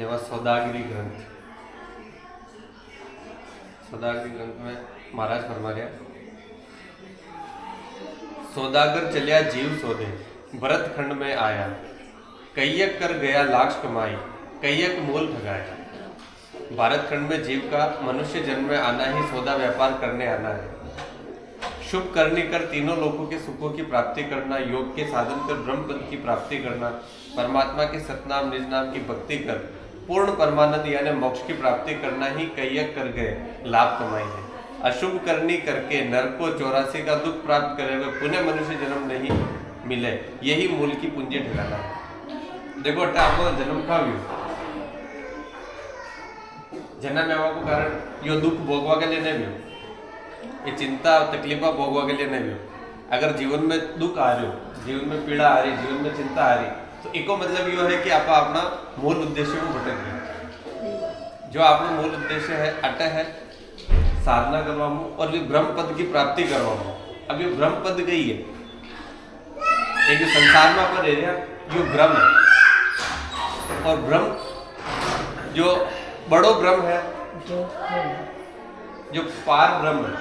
जेवा सौदागरी ग्रंथ। सौदागरी ग्रंथ में महाराज फरमा रहे, सौदागर चलिया जीव सोदे, भरत खंड में आया, कैयक कर गया लाख कमाई, कैयक मोल ठगाया। भारत खंड में जीव का मनुष्य जन्म में आना ही सौदा व्यापार करने आना है। शुभ करनी कर तीनों लोगों के सुखों की प्राप्ति करना, योग के साधन कर ब्रह्म पद की प्राप्ति करना, परमात्मा के सतनाम निज नाम की भक्ति कर पूर्ण परमानंद यानी मोक्ष की प्राप्ति करना ही कैयक कर गए लाभ कमाई है। अशुभ करनी करके नरक को 84 का दुख प्राप्त करे हुए पुनः मनुष्य जन्म नहीं मिले, यही मूल की पूंजी ठिकाना है। देखो आपको जन्म का भी जन्म एवं को कारण यो दुख भोगवा के लिए नहीं भी, ये चिंता तकलीफा भोगवा के लिए नहीं भी। अगर जीवन में दुख आ रही हो, जीवन में पीड़ा आ रही, जीवन में चिंता आ रही, तो इको मतलब यो है कि आप अपना मूल उद्देश्य में भटक गए। जो आपका मूल उद्देश्य है अट है साधना करवाऊं और भी ब्रह्म पद की प्राप्ति करवाऊं। अब ये ब्रह्म पद गई है, एक जो संसार में पर एरिया जो ब्रह्म है, और ब्रह्म जो बड़ो ब्रह्म है, जो पार ब्रह्म है,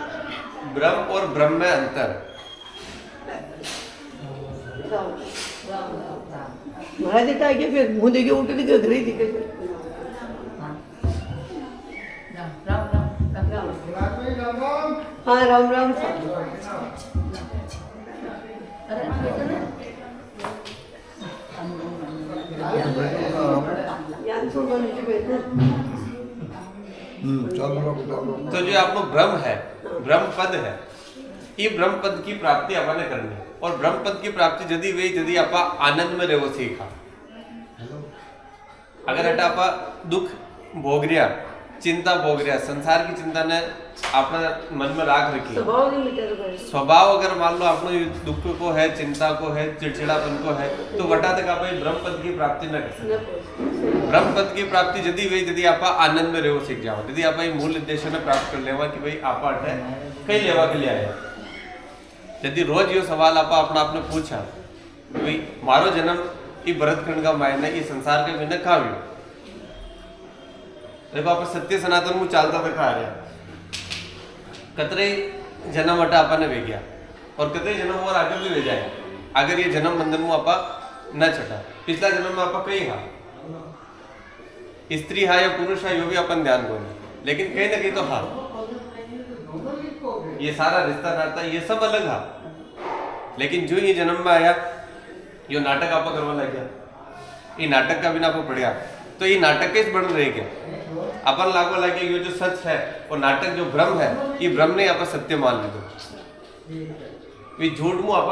ब्रह्म और ब्रह्म में अंतर। महाराज देता है कि फिर मुंह देखे उल्टे दिखे घर ही दिखे। हाँ राम राम तो जो आप लोग ब्रह्म है, ब्रह्म पद है, ये ब्रह्म पद की प्राप्ति आपने करनी है। और ब्रह्म पद की प्राप्ति यदि वे यदि आप आनंद में रहो सीखा। अगर हटा आप दुख भोग रिया, चिंता भोग रिया, संसार की चिंता ने अपना मन में राख रखी, स्वभाव अगर मान लो आपने दुख को है, चिंता को है, चिड़चिड़ापन को है, तो वटा तक आप ब्रह्म पद की प्राप्ति न कर सकते। ब्रह्म पद की प्राप्ति यदि आप आनंद में रहो सीख जाओ, यदि आप मूल उद्देश्य ने प्राप्त कर लेवा कि भाई आप कई लेवा के लिए आया। यदि रोज ये सवाल आप अपना आपने पूछा भाई मारो जन्म ये भरतखंड का मायने ये संसार के बिना खा भी देखो आप सत्य सनातन में चालता दिखा रहे कतरे जन्म हटा आपने भेजा और कतरे जन्म और आगे भी भेजा है। अगर ये जन्म बंधन में आपा न छटा, पिछला जन्म में आपा कई हा स्त्री हा या पुरुष हा, यो भी अपन ध्यान को, लेकिन कहीं ना कहीं तो हा ये सारा रिश्ता नाता ये सब अलग हा। लेकिन जो ये जन्म में आया यो नाटक आपा करवा लग गया, ये नाटक का बिना आपको पढ़िया तो ये नाटक के बन रहे क्या अपन लागू लगे ये जो सच है और नाटक जो भ्रम है, ये भ्रम ने आप सत्य मान ली दो, ये झूठ मुँह आप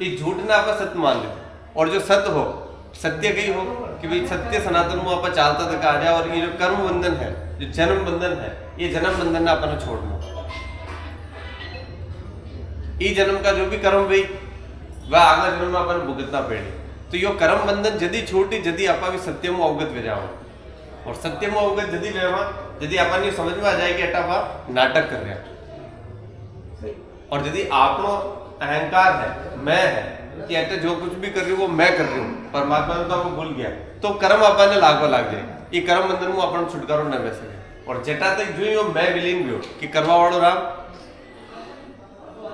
ये झूठ ने आप सत्य मान ली दो। और जो सत्य हो सत्य कही हो कि भाई सत्य सनातन मुँह आप चालता तक आ जाए। और ये जो कर्म बंधन है, जो जन्म बंधन है, ये जन्म बंधन ने अपन छोड़ना। ये जन्म का जो भी कर्म भाई वह अगला जन्म में अपन भुगतना पड़े। तो यो कर्म बंधन यदि छोटी यदि आप भी सत्य में अवगत हो जाओ, और सत्य में अवगत यदि लेवा यदि अपन ये समझ में आ जाए कि अटा नाटक कर रहा, और यदि आपको अहंकार है, मैं है कि अटा जो कुछ भी कर रही हूँ वो मैं कर रही हूँ, परमात्मा ने तो आपको भूल गया, तो कर्म अपन ने लागू लाग जाए। ये कर्म बंधन में अपन छुटकारो न बह सके। और जेटा तक जो ही मैं विलीन भी हो कि करवा वाड़ो राम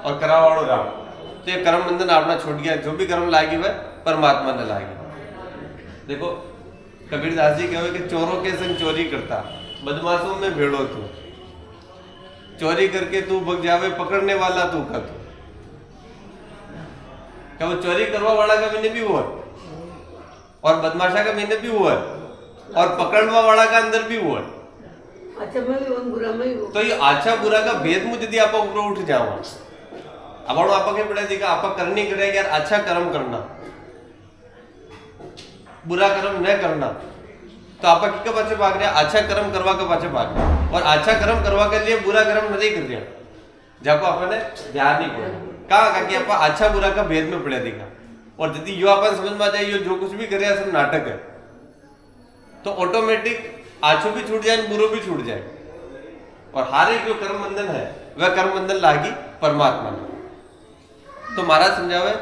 और करा वाड़ो राम, तो ये कर्म बंधन अपना छूट गया। जो भी कर्म लागी वह परमात्मा ने लागी। देखो कबीरदास जी कहे कि चोरों के संग चोरी करता, बदमाशों में भेड़ो तू, चोरी करके तू भग जावे, पकड़ने वाला तू का तू। क्या वो चोरी करवा वाला का मैंने भी हुआ और बदमाशा का मैंने भी हुआ और पकड़वा वाला का अंदर भी हुआ। अच्छा बुरा में तो ये अच्छा बुरा का भेद मुझे यदि आप ऊपर उठ जाओ, अब आप क्या पढ़ा देखा आप करनी करे यार अच्छा कर्म करना, बुरा कर्म न करना, तो आप के पाछे भाग रहे अच्छा कर्म करवा के पाछे भाग रहे, और अच्छा कर्म करवा के लिए बुरा कर्म नहीं कर रहा, जब आपने ध्यान नहीं किया कहा कि आप अच्छा बुरा का भेद में पढ़े देखा। और यदि यो अपन समझ में आ जाए यो जो कुछ भी करे सब नाटक है, तो ऑटोमेटिक आछो भी छूट जाए बुरो भी छूट जाए। और हर एक जो कर्म बंधन है वह कर्म बंधन लागी परमात्मा ने। तो महाराज समझावे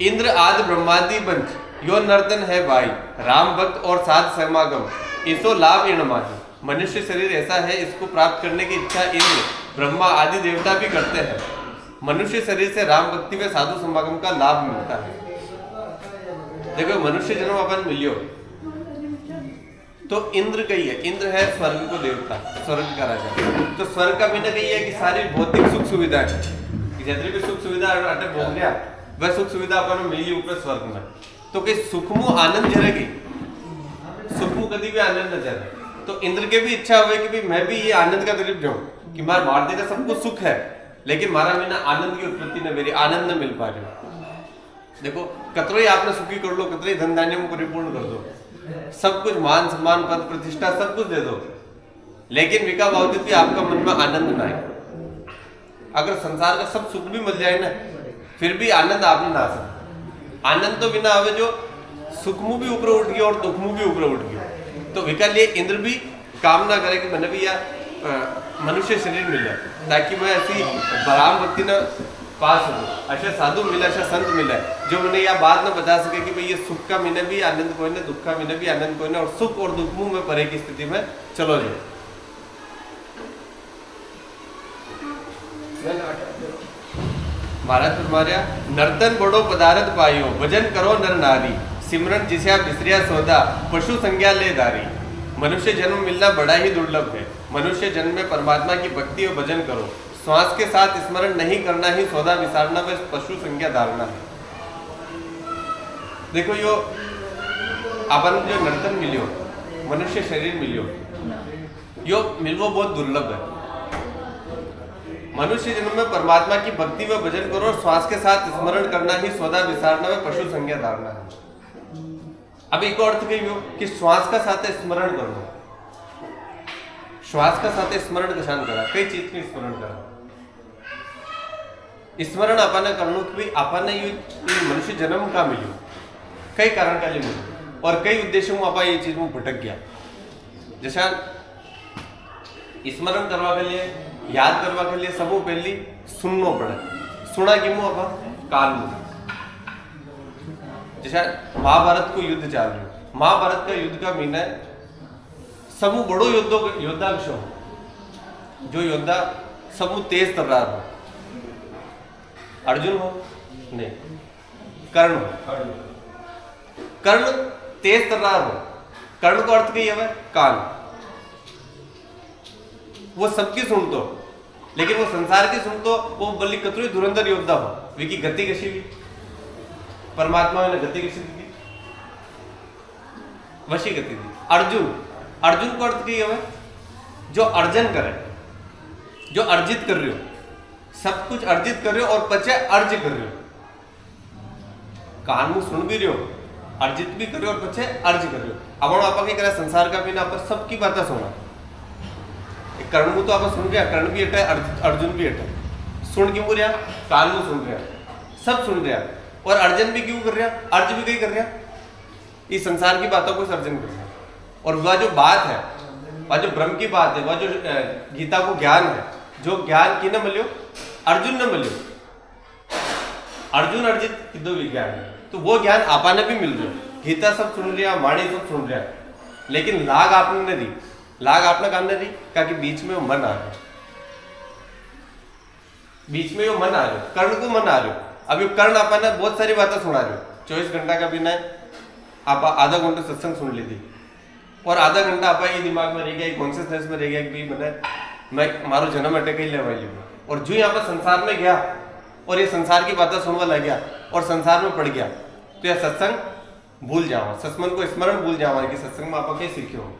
इंद्र आदि ब्रह्मादि पंच यो नर्तन है भाई, राम भक्त और साध समागम, इसो लाभ इन माही। मनुष्य शरीर ऐसा है, इसको प्राप्त करने की इच्छा इंद्र ब्रह्मा आदि देवता भी करते हैं। मनुष्य शरीर से राम भक्ति में साधु समागम का लाभ मिलता है। देखो मनुष्य जन्म अपन मिलियो तो इंद्र कही है, इंद्र है स्वर्ग को देवता, स्वर्ग का राजा। तो स्वर्ग का मीना कही है कि सारी भौतिक सुख सुविधाएं, जितनी भी सुख सुविधा अटक हो गया वह सुख सुविधा अपन मिली ऊपर स्वर्ग में। तो कहीं सुखमु आनंद जरेगी, सुखमु कभी भी आनंद न जरे। तो इंद्र के भी इच्छा हुई कि मैं भी ये आनंद का तरीफ जाऊं कि मार भारत का सब कुछ सुख है, लेकिन मारा मीना आनंद की उत्पत्ति न मेरी आनंद न मिल पा रही। देखो कतरो ही आपने सुखी कर लो, कतरो ही धन धान्यों को परिपूर्ण कर दो, सब कुछ मान सम्मान पद प्रतिष्ठा सब कुछ दे दो, लेकिन विका बावजूद भी आपका मन में आनंद ना आए। अगर संसार का सब सुख भी मिल जाए ना, फिर भी आनंद आप नहीं ला सकते। आनंद तो बिना आवे जो सुखमु भी ऊपर उठ गया और दुखमु भी ऊपर उठ गया। तो विका लिए इंद्र भी कामना करे कि मैंने भी यार मनुष्य शरीर मिले ताकि मैं ऐसी राम भक्ति न पास हो, अच्छा साधु मिला, अच्छा संत मिला जो मैंने यह बात न बता सके कि भाई ये सुख का मिने भी आनंद कोई ना, दुख का मिने भी आनंद कोई ना, और सुख और दुख मुंह में परे की स्थिति में चलो जाए। महाराज फरमाया नर्तन बड़ो पदार्थ पायो, भजन करो नर नारी, सिमरन जिसे आप बिसरिया सौदा, पशु संज्ञा ले दारी। मनुष्य जन्म मिलना बड़ा ही दुर्लभ है, मनुष्य जन्म में परमात्मा की भक्ति और भजन करो, श्वास के साथ स्मरण नहीं करना ही सौदा विसारना व पशु संज्ञा धारना है। देखो यो अपन जो नर्तन मिलियो, मनुष्य शरीर मिलियो, यो मिलवो बहुत दुर्लभ है। मनुष्य जन्म में परमात्मा की भक्ति व भजन करो, श्वास के साथ स्मरण करना ही सौदा विसारना व पशु संज्ञा धारना है। अब एक अर्थ कही हो कि श्वास का साथ स्मरण करो, श्वास का साथ स्मरण कशान करा, कई चीज की स्मरण करा। स्मरण अपन करनो कि भाई अपन ये मनुष्य जन्म का मिलो, कई कारण का लिए मिलो, और कई उद्देश्यों में आप ये चीज में भटक गया। जैसा स्मरण करवा के लिए, याद करवा के लिए सबो पहली सुननो पड़े। सुना कि मुँह अपन कान मुँह। जैसा महाभारत को युद्ध चाल रहे, महाभारत का युद्ध का मीना है समूह बड़ो योद्धा विषय हो, जो योद्धा समूह तेज तर्रार हो। अर्जुन हो नहीं, कर्ण हो। कर्ण तेज तर्रार हो, कर्ण को अर्थ कही है कान, वो सबकी सुनतो, लेकिन वो संसार की सुनतो, वो बल्कि कतरी धुरंधर योद्धा हो, विकी गति कशी भी परमात्मा ने गति कशी दी, वशी गति दी। अर्जुन, अर्जुन को अर्थ की है जो अर्जन करे, जो अर्जित कर रहे हो, सब कुछ अर्जित कर रहे हो और पचे अर्ज कर रहे हो। कान मुंह सुन भी रहे हो, अर्जित भी कर रहे हो और पचे अर्ज कर रहे हो। अब आप क्या संसार का बिना आप सबकी बातें सुना, कर्ण मुंह तो आप सुन रहे, कर्ण भी हटा है, अर्जुन भी हटा है। सुन क्यों रहा, कान मुंह सुन रहा, सब सुन रहा, और अर्जन भी क्यों कर रहा, अर्ज भी कहीं कर रहा, इस संसार की बातों को सर्जन कर रहा। और वह जो बात है, वह जो ब्रह्म की बात है, वह जो गीता को ज्ञान है, जो ज्ञान की न मिलो, अर्जुन न मिलो, अर्जुन अर्जित किदो विज्ञान है, तो वो ज्ञान आपाने भी मिल रहा। गीता सब सुन रहा, वाणी सब सुन रहा, लेकिन लाग आपने नहीं दी, लाग आपने काम नहीं दी, क्योंकि बीच में वो मन आ रहा, बीच में वो मन आ रहा, कर्ण को मन आ रहा। अभी कर्ण आपने बहुत सारी बातें सुना रहे, 24 घंटा का बिना आप आधा घंटा सत्संग सुन ली थी, और आधा घंटा आप ये दिमाग में रह गया, कॉन्शियसनेस में रह गया कि भाई मैं मारो जन्म अटक ही लेवा लिया, और जो यहाँ पर संसार में गया और ये संसार की बातें सुनवा लग गया और संसार में पड़ गया, तो यह सत्संग भूल जाओ, सत्संग को स्मरण भूल जाओ कि सत्संग में आप क्या सीखे हो,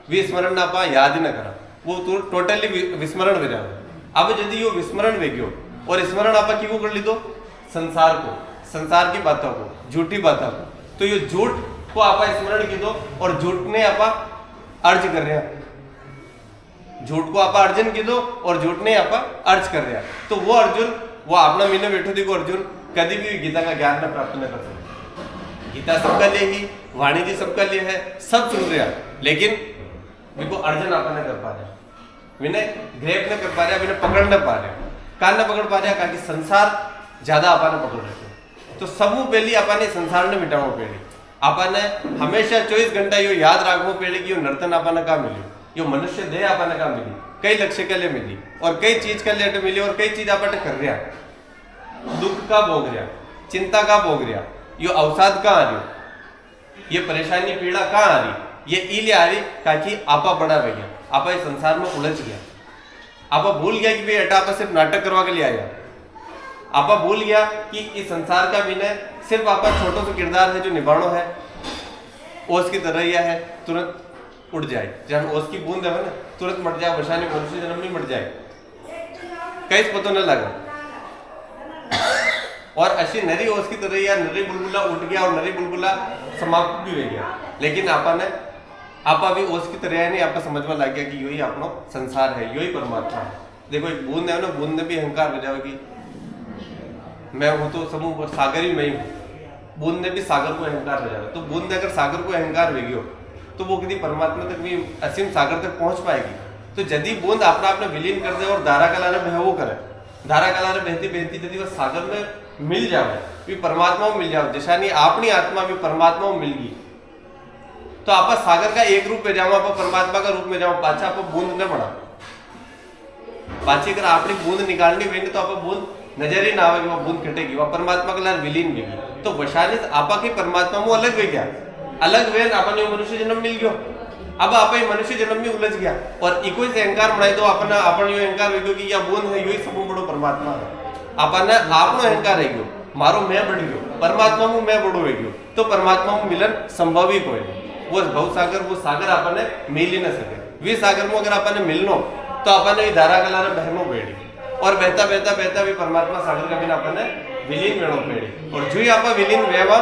वे स्मरण आप याद ही ना करा, वो तो टोटली विस्मरण हो जाओ। अब यदि यो विस्मरण वे गयो और स्मरण आप क्यों कर ली, तो संसार को, संसार की बातों को, झूठी बातों को, तो ये झूठ को आप स्मरण की दो और झूठ ने आप अर्ज कर रहे हैं, झूठ को आप अर्जन की दो और झूठ ने आप अर्ज कर रहे हैं। तो वो अर्जुन, वो अपना मीने बैठो देखो, अर्जुन कभी भी गीता का ज्ञान न प्राप्त न कर सकते। गीता सबका लिए ही, वाणी जी सबका लिए है, सब सुन रहे हैं, लेकिन विको अर्जन आप न कर पा रहे, विनय ग्रेप न कर पा रहे, विनय पकड़ न पा रहे, कान न पकड़ पा रहे, क्योंकि संसार ज्यादा आपने पकड़ रहे। तो सबू पहली अपने संसार ने मिटाओ, पहले आपने हमेशा 24 घंटा यो याद रखो पड़े कि यो नर्तन आपने का मिली, यो मनुष्य देह आपने का मिली, कई लक्ष्य के लिए मिली और कई चीज के लिए मिली और कई चीज आपने कर रहा, दुख का भोग रहा, चिंता का भोग रहा, यो अवसाद कहाँ आ रही, ये परेशानी पीड़ा कहाँ आ रही, ये इले आ रही ताकि आपा बड़ा रह गया, आपा इस संसार में उलझ गया, आपा भूल गया कि भाई अटा आपा सिर्फ नाटक करवा के लिए आया, आपा भूल गया कि इस संसार का विनय सिर्फ आपका छोटो सा किरदार है जो निभानो है, ओस की तरह यह है तुरंत उड़ जाए, जब ओस की बूंद है ना तुरंत मट जाए, वशानी मनुष्य जन्म नहीं मट जाए, कई पतो न लगा और अशी नरी ओस की तरह या नरी बुलबुला उठ गया और नरी बुलबुला समाप्त भी हो गया, लेकिन आपा भी ओस की तरह नहीं, आपका समझ में लग गया कि यही अपनो संसार है, यही परमात्मा है। देखो एक बूंद है ना, बूंद में भी अहंकार हो जाएगी, मैं हूं तो समूह सागर ही मैं ही हूं, बूंद ने भी सागर को अहंकार हो जाएगा, तो बूंद ने अगर सागर को अहंकार हो गयो तो वो किसी परमात्मा तक भी असीम सागर तक पहुंच पाएगी। तो यदि बूंद अपना आपने विलीन कर दे और धारा कलाने बहवो करे, धारा कलाने बहती बहती यदि वह सागर में मिल जाए, भी परमात्मा में मिल जाओ, जैसा नहीं अपनी आत्मा भी परमात्मा में मिल गई तो आप सागर का एक रूप में जाओ, आप परमात्मा का रूप में जाओ, पाछा आप बूंद न बना, पाछी अगर आपने बूंद निकालनी होगी तो आप बूंद नजर ही ना आवेगी, वह बूंद घटेगी, वह परमात्मा के लाल विलीन भी, तो वशानी आपा की परमात्मा में अलग हो गया, अलग वे अपन मनुष्य जन्म मिल गयो, अब आप मनुष्य जन्म में उलझ गया और इको से अहंकार बनाई दो अपना अपन यो अहंकार हो गयो कि या बूंद है यही सब बड़ो परमात्मा है, अपन आपनो अहंकार है गयो, मारो मैं बढ़ गयो, परमात्मा में मैं बड़ो हो गयो, तो परमात्मा में मिलन संभव ही कोई नहीं, वो भव सागर वो सागर अपने मिल ही न सके, वे सागर में अगर अपने मिलनो तो अपने धारा कलाने बहनो बेड़ी और बहता बहता बहता भी परमात्मा सागर का बिना अपने विलीन वेणो पेड़ी और जो ही आपा विलीन वेवा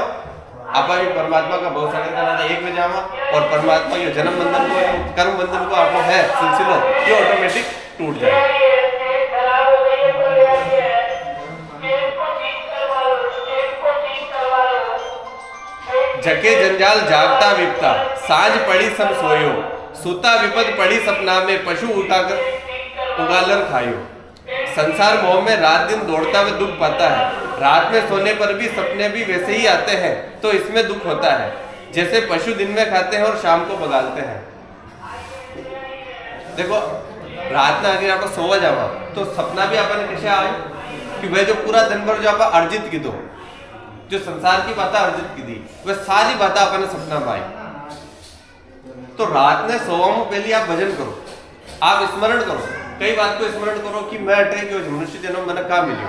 आपा भी परमात्मा का भव सागर का नाना एक में जावा और परमात्मा ये जन्म बंधन को कर्म बंधन को आपको है सिलसिलो ये ऑटोमेटिक टूट जाए। जके जंजाल जागता विपता साँझ पड़ी सब सोयो, सूता विपद पड़ी सपना में पशु उठाकर उगालर खायो, संसार मोह में रात दिन दौड़ता हुआ दुख पाता है, रात में सोने पर भी सपने भी वैसे ही आते हैं तो इसमें दुख होता है, जैसे पशु दिन में खाते हैं और शाम को बगालते हैं। देखो रात में अगर आप सोवा जावा तो सपना भी अपन कैसे आए कि वह जो पूरा दिन भर जो आप अर्जित की दो जो संसार की बातें अर्जित की थी वह सारी बातें अपने सपना में आई, तो रात में सोवा में पहले आप भजन करो, आप स्मरण करो, कई बात को स्मरण करो कि मैं अटे कि मनुष्य जन्म मैंने कहा मिलो,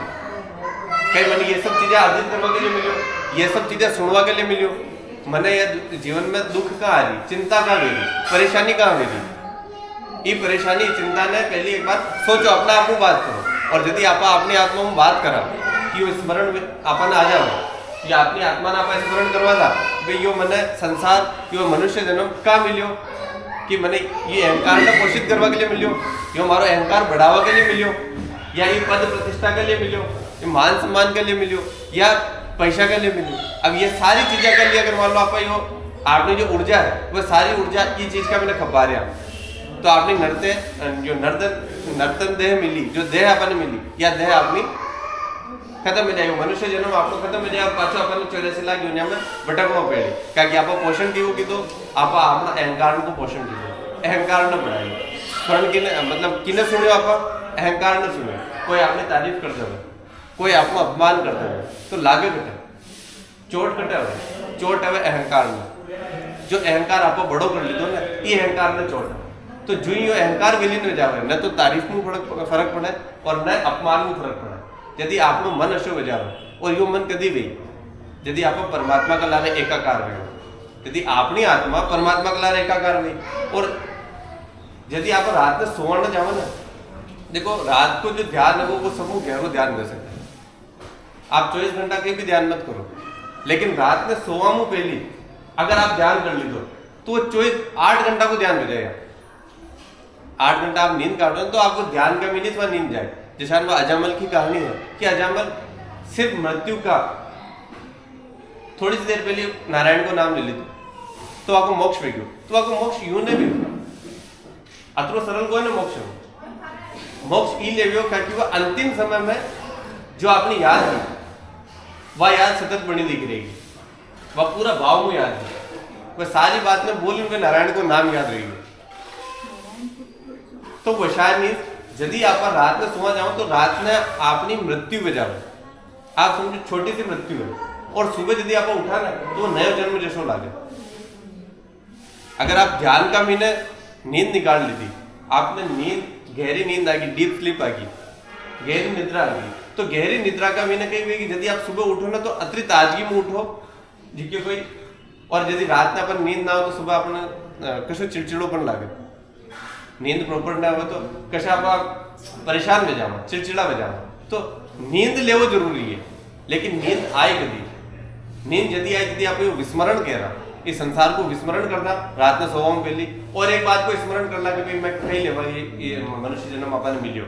कई मैंने ये सब चीजें अर्जित करने के लिए मिलो, ये सब चीजें सुनवा के लिए मिलो, मैंने ये जीवन में दुख कहाँ आ रही, चिंता कहाँ मिली, परेशानी कहाँ मिली, ये परेशानी चिंता ने पहली एक बार सोचो, अपना आप में बात करो और यदि आप अपनी आत्मा में बात करा कि वो स्मरण में अपन आ जाओ या अपनी आत्मा ने आप स्मरण करवा था भाई यो मैंने संसार यो मनुष्य जन्म कहाँ मिलियो कि मैंने ये अहंकार को पोषित करवा के लिए मिलियो, यो हमारा अहंकार बढ़ावा के लिए मिलियो या ये पद प्रतिष्ठा के लिए मिलियो, ये मान सम्मान के लिए मिलियो या पैसा के लिए मिलियो। अब ये सारी चीजें के लिए अगर मान लो आप यो आपने जो ऊर्जा है वह सारी ऊर्जा ये चीज का मैंने खपा रहा तो आपने नर्तन देह मिली, जो देह अपने मिली या देह अपनी खत्म हो जाएगा, मनुष्य जन्म आपको खत्म हो जाएगा, पाछो अपन 84 लाख दुनिया में भटकना पड़े क्या कि आप पोषण की होगी तो आप अपना अहंकार को पोषण की अहंकार न बढ़ाइए, स्वर्ण की मतलब किने सुने आप अहंकार न सुने, कोई आपने तारीफ करते हुए कोई आपको अपमान करते हुए तो लागे कटे चोट कटे हुए, चोट है अहंकार में, जो अहंकार आपको बड़ो कर लीधो ना ये अहंकार ने चोट है, तो जो ही अहंकार विलीन हो जाए न तो तारीफ में फर्क पड़े और न अपमान में फर्क पड़े। यदि आपको मन अशो हो जाओ और यो मन कदी भी यदि आप परमात्मा का लारे एकाकार हो, यदि अपनी आत्मा परमात्मा का लारे एकाकार हुई और यदि आप रात में सोवा न जाओ ना, देखो रात को जो ध्यान है वो सब गहरो ध्यान दे सकते हैं, आप 24 घंटा कहीं भी ध्यान मत करो, लेकिन रात में सोवा मुँह पहली अगर आप ध्यान कर ली तो 8 घंटा को ध्यान हो जाएगा, 8 घंटा आप नींद काट रहे हो तो आपको ध्यान का मिनट में नींद जाए। जैसा अजामल की कहानी है कि अजामल सिर्फ मृत्यु का थोड़ी सी देर पहले नारायण को नाम ले ली तो आपको मोक्ष मिल गयो, तो आपको मोक्ष यूं ने भी अतरो सरल को है ना मोक्ष ई ले क्योंकि वो अंतिम समय में जो आपने याद की वह याद सतत बनी दिख रहेगी, वह पूरा भाव में याद है, वह सारी बात में बोल उनके नारायण को नाम याद रही है। तो वशाय नींद यदि आप रात में सोवा जाओ तो रात में अपनी मृत्यु में जाओ, आप समझो छोटी सी मृत्यु है, और सुबह यदि आप उठा ना तो वो नए जन्म जैसो लागे। अगर आप ध्यान का महीने नींद निकाल ली थी, आपने नींद गहरी नींद आ गई, डीप स्लीप आ गई, गहरी निद्रा आ गई, तो गहरी निद्रा का महीने कही हुई कि यदि आप सुबह उठो ना तो अति ताजगी में उठो जी के कोई, और यदि रात में अपन नींद ना हो तो सुबह अपने कशो चिड़चिड़ोपन लागे, नींद प्रॉपर ना हो तो कशा आप परेशान में जाओ, चिड़चिड़ा में जाओ। तो नींद लेवो जरूरी है, लेकिन नींद आए कभी, नींद यदि आए यदि आप विस्मरण कह रहा, इस संसार को विस्मरण करना रात में सोवा में पहली, और एक बात को स्मरण करना कि भाई मैं कहीं लेवा ये मनुष्य जन्म अपन मिलियो,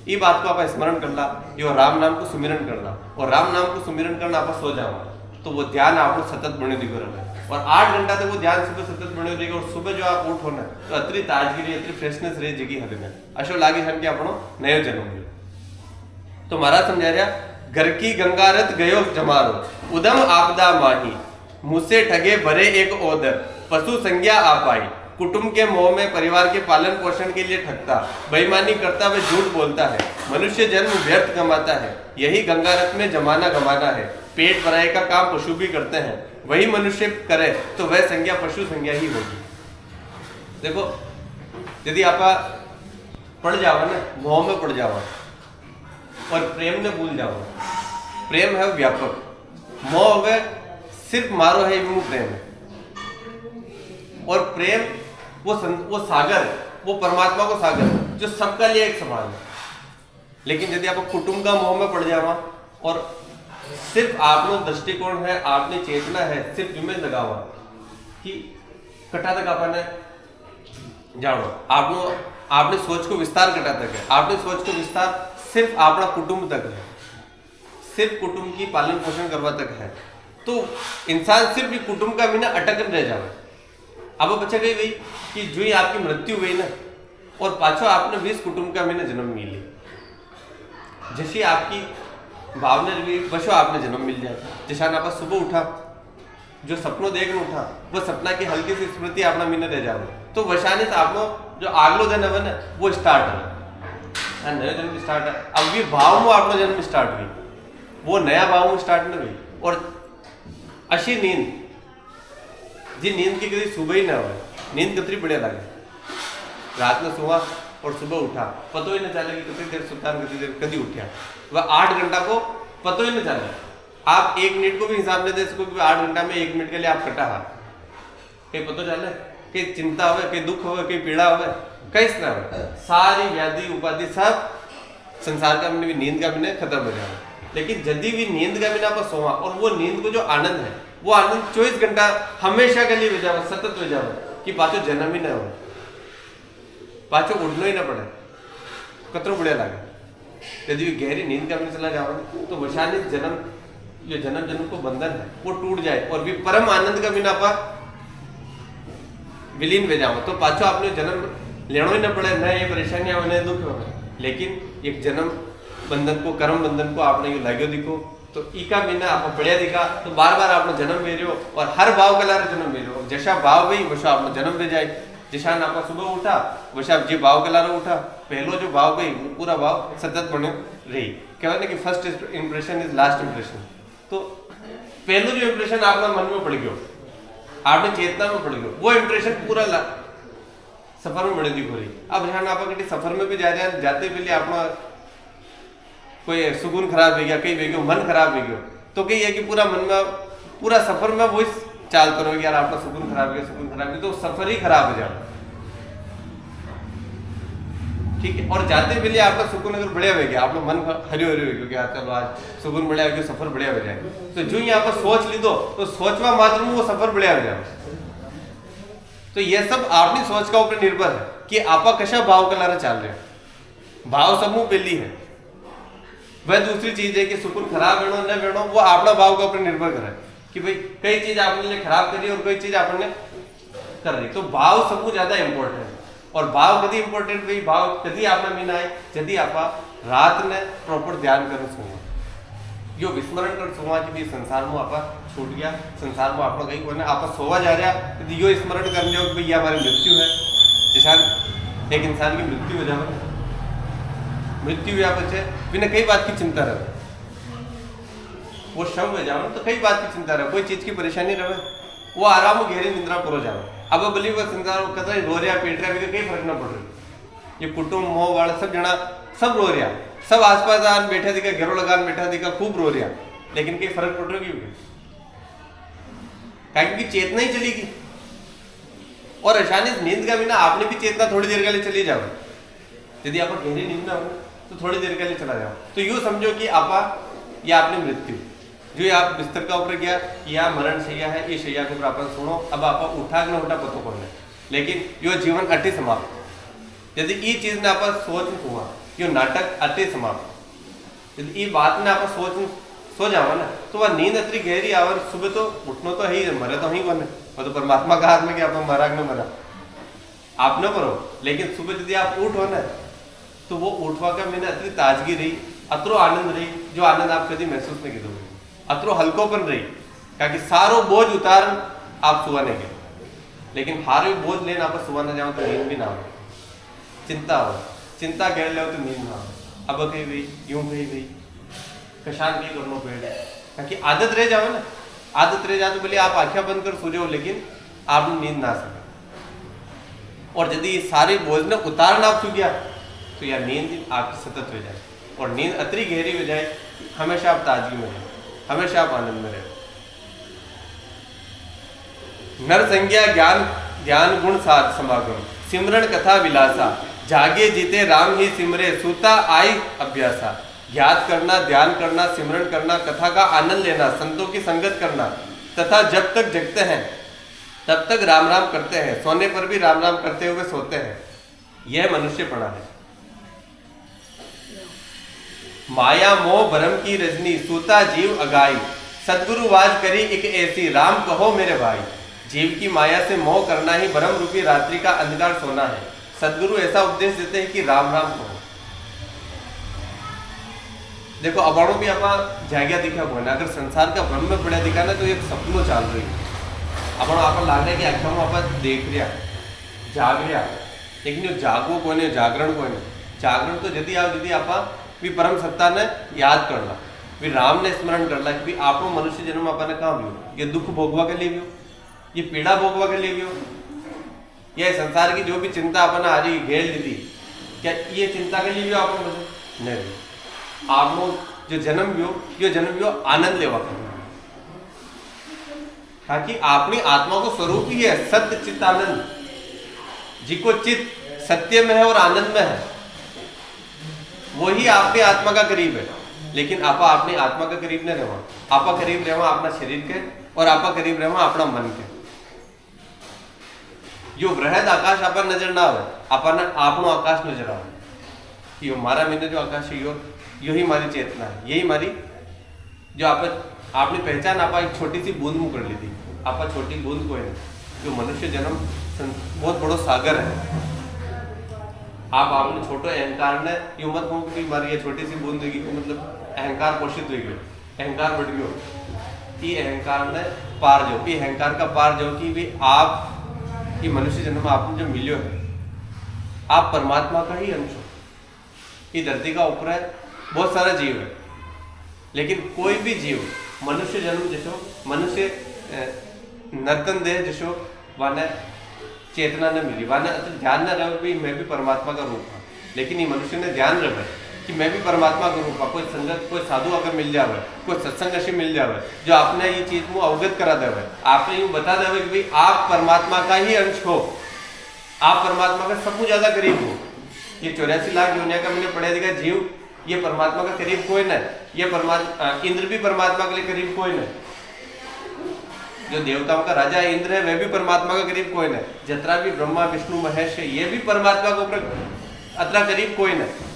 ये बात को आप स्मरण करना, ये राम नाम को सुमिरन करना, और राम नाम को सुमिरन करना आप सो जाओ तो वो ध्यान आपको सतत बने दिखो रहे, और 8 घंटा तक वो ध्यान सुबह सतत बने रहेगा, और सुबह जो आप उठो ना तो अतरी ताजगी रही, अतरी फ्रेशनेस रही जगी हद में, अशो लागे छन कि आपनो नयो जन्म मिले। तो महाराज समझा रहा, घर की गंगारत गयो जमारो, उदम आपदा माही, मुझसे ठगे भरे एक ओदर, पशु संज्ञा आ पाई, कुटुंब के मोह में परिवार के पालन पोषण के लिए ठगता, बेईमानी करता व झूठ बोलता है, मनुष्य जन्म व्यर्थ कमाता है, यही गंगारत में जमाना गमाना है, पेट भराई का काम पशु भी करते हैं, वही मनुष्य करे तो वह संज्ञा पशु संज्ञा ही होगी। देखो यदि आप पड़ जाओ ना, मोह में पड़ जाओ और प्रेम ने भूल जाओ, प्रेम है व्यापक, मोह हो गए सिर्फ मारो है वो प्रेम है, और प्रेम वो सागर, वो परमात्मा को सागर जो सबका लिए एक समान है। लेकिन यदि आप कुटुंब का मोह में पड़ जावा और सिर्फ आपनो दृष्टिकोण है, आपने चेतना है, सिर्फ इमेज लगावा कि कटा तक आपने जानो, आपने सोच को विस्तार कटा तक है, आपने सोच को विस्तार सिर्फ अपना कुटुंब तक है, सिर्फ कुटुंब की पालन पोषण करवा तक है, तो इंसान सिर्फ ये कुटुंब का भी ना अटक रह जाए। अब बच्चा कही गई कि जो ही आपकी मृत्यु हुई ना और पाछो आपने 20 कुटुंब का मैंने जन्म मिली, जैसी आपकी भावना भी बशो आपने जन्म मिल जाए। जैसा आप सुबह उठा, जो सपनों देखने उठा, वो सपना की हल्की सी स्मृति अपना मीने रह जाओ, तो वशाने से आपनो जो आगलो जन्म है ना वो स्टार्ट है, नया जन्म स्टार्ट है। अब ये भाव में आपनो जन्म स्टार्ट हुई, वो नया भाव में स्टार्ट नहीं हुई। और अशी नींद जी, नींद की कभी सुबह ही ना हो, नींद कितनी बढ़िया लगे, रात में सोवा और सुबह उठा पतो ही न चले कि कितनी देर सुल्तान कितनी देर कभी उठा, वह 8 घंटा को पतो ही न चले। आप 1 मिनट को भी हिसाब नहीं दे सको कि 8 घंटा में 1 मिनट के लिए आप कटा हा, कहीं पतो चले कहीं चिंता हो, कहीं दुख हो, कहीं पीड़ा हो, कहीं ना हो, सारी व्याधि उपाधि सब संसार का भी नींद का भी खत्म हो जाए। लेकिन यदि भी नींद का बिना पर सोवा और वो नींद को जो आनंद है वो आनंद 24 घंटा हमेशा के लिए जाओ, सतत हो जाओ कि पाछो जन्म ही ना हो, पाछो उठना ही ना पड़े, कतरो बढ़िया लगे। यदि गहरी नींद का भी चला जाओ तो वशानी जन्म, जो जन्म जन्म को बंधन है वो टूट जाए और भी परम आनंद का बिना पर विलीन हो जाओ, तो पाछो आपने जन्म लेना ही ना पड़े, न ये परेशानियां होने दुख हो। लेकिन एक जन्म बंधन को, कर्म बंधन को आपने ये लाग्यो दिखो तो इका बिना आप बढ़िया दिखा, तो बार बार आपने जन्म ले रहे हो और हर भाव कला जन्म ले रहे हो। जैसा भाव गई वैसा आपने जन्म ले जाए, जैसा आप सुबह उठा वैसा जी भाव कला उठा, पहलो जो भाव गई वो पूरा भाव सतत बने रही। कहते हैं कि first impression is last impression, तो पहलो जो इंप्रेशन आपका मन में पड़ गयो, आपने चेतना में पड़ गयो, वो इंप्रेशन पूरा सफर में बड़े दिख हो रही। अब ध्यान आप सफर में भी जाते पहले अपना कोई सुकून खराब हो गया, कहीं हो गया मन खराब हो गया, तो कहीं है कि पूरा मन में पूरा सफर में वो चाल करो यार आपका सुकून खराब गया, सुकून खराब गया, तो सफर ही खराब हो जाए। ठीक है, और जाते पहले आपका सुकून अगर बढ़िया हो गया, आपका मन हरियो हरियो हो गया, चलो आज सुकून बढ़िया हो गया, सफर बढ़िया हो जाए, तो जो ही आप सोच ली तो सोचवा मात्र में वो सफर बढ़िया हो जाए। तो ये सब आपकी सोच का ऊपर निर्भर है कि आपा कशा भाव कलारा चाल रहे हैं। भाव समूह पहली है, वह दूसरी चीज है कि सुकून खराब वेणो न वेणो वो अपना भाव के ऊपर निर्भर करे कि भाई कई चीज आपने लिए खराब करी और कोई चीज आपने कर रही, तो भाव समूह ज्यादा इंपॉर्टेंट है। और भाव कभी इंपॉर्टेंट भाई भाव कभी आपने मीना है यदि आप रात ने प्रॉपर ध्यान कर सोवा, यो विस्मरण कर सोवा कि भाई संसार में आप छूट गया संसार में आप कहीं कोने आप सोवा जा रहा तो यो स्मरण कर लो कि भाई ये हमारी मृत्यु है। जैसा एक इंसान की मृत्यु हो जाए, मृत्यु हुआ बच्चे बिना कई बात की चिंता रहे, वो शव हो जाओ तो कई बात की चिंता रहे, कोई चीज की परेशानी रहे, वो आराम गहरी निंद्रा पूरा जाओ। अब बोली वो संसार कतरा रो रहा पीट रहा कहीं फर्क ना पड़ रही। ये कुटुंब मोह वाला सब जना सब रो रहा, सब आसपास आन बैठा दिखा, घेरो लगान बैठा दिखा, खूब रो रहा, लेकिन कहीं फर्क पड़ रहा क्यों? क्योंकि चेतना ही चली गई। और अचानक नींद का बिना आपने भी चेतना थोड़ी देर के लिए चली जाओ, यदि आप गहरी नींद ना हो तो थोड़ी देर के लिए चला जाओ। तो यूं समझो कि आपा या आपने मृत्यु जो आप बिस्तर का ऊपर गया या मरण शैया है, ये शैया के ऊपर अपन सुनो, अब आप उठा न उठा पतो कौन है, लेकिन यो जीवन अति समाप्त। यदि ये चीज ने आप सोच हुआ यो नाटक अति समाप्त, यदि ये बात ने आप सोच सो जाओ ना तो वह नींद अतरी गहरी आवर, सुबह तो उठनो तो है ही, मरे तो ही कौन है, वो तो परमात्मा का हाथ में कि आप मरा न मरा आप न करो, लेकिन सुबह यदि आप उठो ना तो वो उठवा का मैंने अतरी ताजगी रही, अतरो आनंद रही, जो आनंद आप कभी महसूस नहीं करोगे, अतरो हल्कोपन रही, क्योंकि सारो बोझ उतार आप सुवाने के, लेकिन हारे बोझ लेना आप सुवाने जाओ तो नींद भी ना हो, चिंता हो, चिंता कर लो तो नींद ना हो, अब कहीं गई यूं कहीं गई कशान भी करना पड़ेगा, क्योंकि आदत रह जाओ ना, आदत रह जाए तो बोले आप आंखें बंद कर सो जाओ, लेकिन आप नींद ना सके। और यदि ये सारे बोझ ने उतारना आप सो गया तो यार नींद आपकी सतत हो जाए, और नींद अतरी गहरी हो जाए, हमेशा आप ताजगी में रहे, हमेशा आप आनंद में रहे। नर संज्ञा ज्ञान ज्ञान गुण साध समागम, सिमरण कथा विलासा, जागे जीते राम ही सिमरे, सूता आई अभ्यासा। याद करना, ध्यान करना, सिमरण करना, कथा का आनंद लेना, संतों की संगत करना, तथा जब तक जगते हैं तब तक राम राम करते हैं, सोने पर भी राम राम करते हुए सोते हैं, यह मनुष्यपना है। माया मोह भरम की रजनी, सूता जीव अगाई, सदगुरु वाज करी एक ऐसी, राम कहो मेरे भाई। जीव की माया से मोह करना ही भरम रूपी रात्रि का अंधकार सोना है। सदगुरु ऐसा उपदेश देते हैं कि राम राम कहो। देखो अबाणों भी आप जाग्या दिखा कोने, अगर संसार का भ्रम में पड़ा दिखा ना तो एक सपनों चाल रही है, अबाणों आप लाग रहा है कि अखा में आप देख रहा जाग रहा, लेकिन जो जागवो कोने, जागरण कोने, जागरण तो यदि आप भी परम सत्ता ने याद करना, भी राम ने स्मरण करना कि आप मनुष्य जन्म अपन कहाँ भी हो, ये दुख भोगवा के लिए भी हो, ये पीड़ा भोगवा के लिए भी हो, यह संसार की जो भी चिंता अपन आ रही घेर ली, क्या ये चिंता के लिए भी आप नहीं, आप जो जन्म भी हो, ये जन्म भी हो आनंद लेवा कर, ताकि अपनी आत्मा को स्वरूप ही है सत्य चित्त आनंद, जिको चित्त सत्य में है और आनंद में है वही आपके आत्मा का करीब है। लेकिन आपा अपनी आत्मा का करीब नहीं रहो, आपा करीब रहो अपना शरीर के, और आपा करीब रहो अपना मन के। जो वृहद आकाश आपा नजर ना आवे, अपन आपनो आकाश नजर आवे, यो मारा मैंने जो आकाश है यो ही हमारी चेतना है, यही हमारी जो आपने पहचान आपा एक छोटी सी बूंद मुँह कर ली थी, आपा छोटी बूंद को है जो मनुष्य जन्म बहुत बड़ो सागर है। आप आपने छोटो अहंकार ने यूं मत कहूं कि हमारी ये छोटी सी बूंद होगी मतलब अहंकार पोषित हो गयो, अहंकार बढ़ गयो, ये अहंकार ने पार जो, ये अहंकार का पार जो कि भी आप ये मनुष्य जन्म आपने जो मिलियो है, आप परमात्मा का ही अंश हो। ये धरती का ऊपर है बहुत सारा जीव है, लेकिन कोई भी जीव मनुष्य जन्म जैसो, मनुष्य नर्तन देह जैसो वाने चेतना न मिली, वाने ध्यान न रहे भी मैं भी परमात्मा का रूप हूँ, लेकिन ये मनुष्य ने ध्यान रखे कि मैं भी परमात्मा का रूप हूँ। कोई संगत, कोई साधु अगर मिल जावे, कोई सत्संग ऐसे मिल जावे जो आपने ये चीज को अवगत करा देवे, आपने यूँ बता देवे कि भाई आप परमात्मा का ही अंश हो, आप परमात्मा का सबसे ज्यादा करीब हो। ये 84 लाख योनिया का मैंने पढ़ा दिखा जीव, ये परमात्मा का करीब कोई नहीं, ये परमात्मा इंद्र भी परमात्मा के लिए करीब कोई नहीं, जो देवताओं का राजा इंद्र है वह भी परमात्मा का करीब कोई नहीं, जितना भी ब्रह्मा विष्णु महेश है ये भी परमात्मा के ऊपर अतरा करीब कोई नहीं,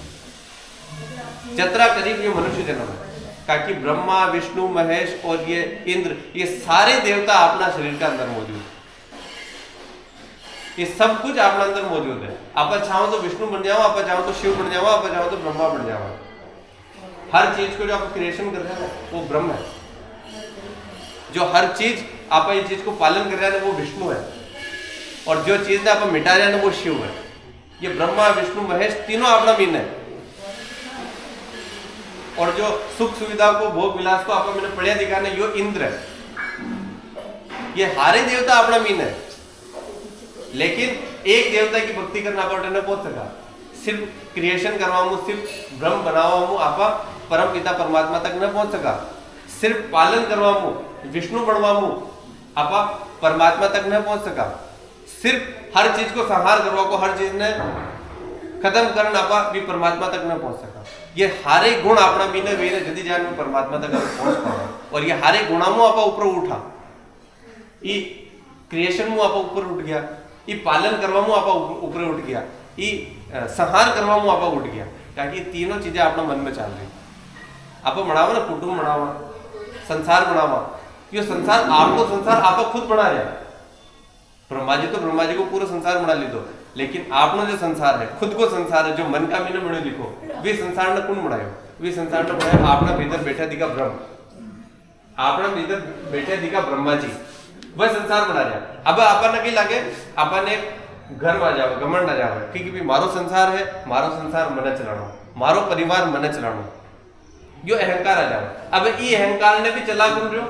जितना करीब ये मनुष्य जन्म है। ताकि ब्रह्मा विष्णु महेश और ये इंद्र ये सारे देवता अपना शरीर का अंदर मौजूद है, ये सब कुछ अपने अंदर मौजूद है। आप चाहो तो विष्णु बन जाओ, आप चाहो तो शिव बन जाओ, आप चाहो तो ब्रह्मा बन जाओ। हर चीज को जो आप क्रिएशन कर रहे हैं वो ब्रह्म है, जो हर चीज आप ये चीज को पालन कर रहे हैं वो विष्णु है, और जो चीज ने आप मिटा रहे हैं वो शिव है। ये ब्रह्मा विष्णु महेश तीनों अपना मीन है, और जो सुख सुविधा को भोग विलास को आप मैंने पढ़िया दिखाने यो इंद्र है। ये हारे देवता अपना मीन है, लेकिन एक देवता की भक्ति करना आप न पहुंच सका। सिर्फ क्रिएशन करवाऊं, सिर्फ ब्रह्म बनावाऊं, आपा परम पिता परमात्मा तक न पहुंच सका। सिर्फ पालन करवाऊं, विष्णु बनवाऊं, आपा परमात्मा तक न पहुंच सका। सिर्फ हर चीज को संहार करवा को, हर चीज ने खत्म करना आपा भी परमात्मा तक न पहुंच सका। ये हारे गुण अपना मीने वीर जदी जान में परमात्मा तक पहुंच पावा, और ये हारे गुणा मु आपा ऊपर उठा, ई क्रिएशन मु आपा ऊपर उठ गया, ई पालन करवा मु आपा ऊपर उठ गया, ई संहार करवा मु आपा उठ गया, ताकि ये तीनों चीजें अपना मन में चल रही। आपा बनावा ना, कुटुंब बनावा, संसार बनावा, ये संसार आपको संसार आपा खुद बना रहा है। ब्रह्मा जी तो ब्रह्मा जी को पूरा संसार बना ली दो, लेकिन आपनो जो संसार है, खुद को संसार है, जो मन का मीने बने लिखो, वे संसार ने कौन बनायो? वे संसार ने बनाया आपना भीतर बैठा दिखा ब्रह्म, आपना भीतर बैठा दिखा ब्रह्मा जी, वह संसार बना रहा। अब आपन ने लगे अपन एक घर में जाओ, घमंड ना जाओ, क्योंकि भी मारो संसार है, मारो संसार मने चलानो, मारो परिवार मने चलानो, यो अहंकार आ जाओ। अब ये अहंकार ने भी चला कौन रहे हो?